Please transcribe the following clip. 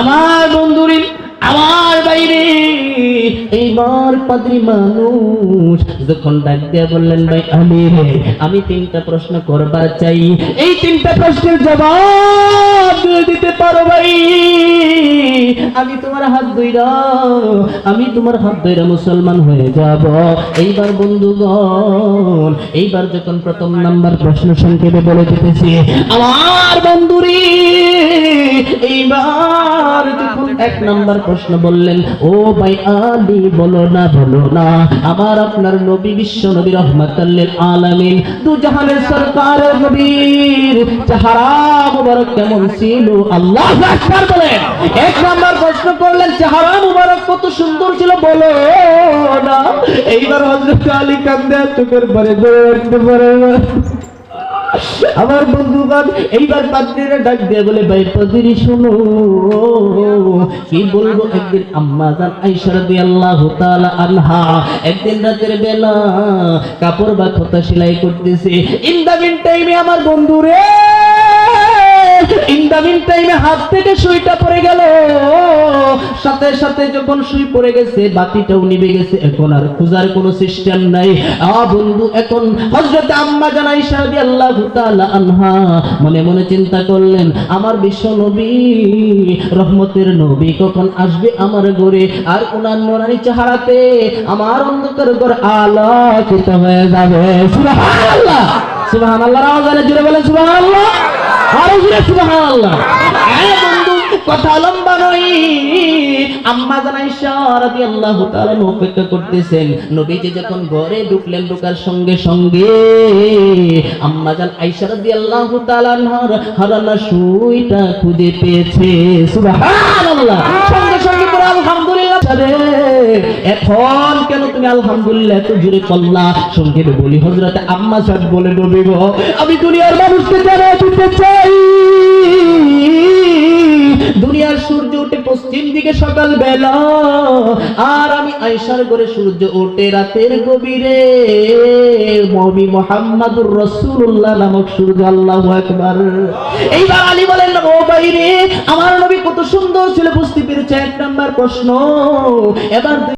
আমার বন্ধুরে, আমার বাইরে এইবার পাদ্রী মানুষ যখন ডাক দিয়ে বললেন, ভাই আমি তিনটা প্রশ্ন করবার চাই, এই তিনটা প্রশ্নের জবাব দিতে পারো ভাই, আমি তোমার হাত ধইরা মুসলমান হয়ে যাব। এইবার বন্ধুগণ, এইবার যখন প্রথম নাম্বার প্রশ্ন সংক্ষেপে বলে দিতেছি আমার বন্ধুরে, এইবার যখন এক নাম্বার প্রশ্ন বললেন, ও ভাই আলী বলো না আমার আপনার নবী বিশ্ব নবী রহমাতুল লিল আলামিন দু জাহানের সরকার নবীর চেহারা মুবারক কেমন ছিল? আল্লাহু আকবার বলেন। এক নাম্বার প্রশ্ন করলেন, চেহারা মুবারক কত সুন্দর ছিল বলো না। এইবার হযরত আলী কাঁদে চোখের পরে গড়তে পারে। আমার বন্ধুগণ, এইবার পাদ্রীরা ডাক দিয়ে বলে, ভাই পাদ্রী শোনো, কি বলবো। একদিন আম্মা জান আয়েশা রাদিয়াল্লাহু তাআলা আনহা একদিন রাতের বেলা কাপড় বা খোতা সেলাই করতেছে। ইন দা মিন টাইমে আমার বন্ধুরে, ইন দা মিন টাইমে হাত থেকে সুইটা পড়ে গেল। সাথে সাথে যখন সুই পড়ে গেছে, বাতিটাও নিভে গেছে, এখন আর খোঁজার কোনো সিস্টেম নাই। বন্ধু, এখন হযরত আম্মা জান আয়েশা রাদিয়াল্লাহু তাআলা আনহা মনে মনে চিন্তা করলেন, আমার বিশ্ব নবী রহমতের নবী কখন আসবে আমার ঘরে, আর ওনার নূরানী চেহারাতে আমার অন্ধকার ঘর আলোকিত হয়ে যাবে। সুবহানাল্লাহ, সুবহানাল্লাহ, আওয়াজে জোরে বলেন সুবহানাল্লাহ, আরো জোরে সুবহানাল্লাহ। বন্ধু, কথা লম্বা নয়, আম্মা জান আয়েশা রাদিয়াল্লাহু তাআলা অপেক্ষা করতেছেন। নবীজি যখন ঘরে ঢুকলেন, ঢোকার সঙ্গে সঙ্গে আম্মা জান আয়েশা রাদিয়াল্লাহু তাআলা হারানো সুইটা খুঁজে পেয়েছে। সুবহানাল্লাহ, সঙ্গে সঙ্গে পড়া আলহামদুলিল্লাহ। এখন কেন তুমি আলহামদুলিল্লাহ এত জোরে পড়লা? সঙ্গে বলি, হযরত আম্মা সাহেব বলে, নবী গো, আমি দুনিয়ার মানুষকে জানাতে দিতে চাই, দুনিয়ার সূর্য ওঠে পশ্চিম দিকে সকাল বেলা, আর আমি আয়েশার ঘরে সূর্য ওঠে রাতের গভীরে। নবী মুহাম্মদুর রাসূলুল্লাহ নামক সূর্য। আল্লাহু আকবার। এইবার আলী বলেন, ও ভাই রে, আমার নবী কত সুন্দর ছিল বুঝতে পেরেছে। এক নাম্বার প্রশ্ন। এবার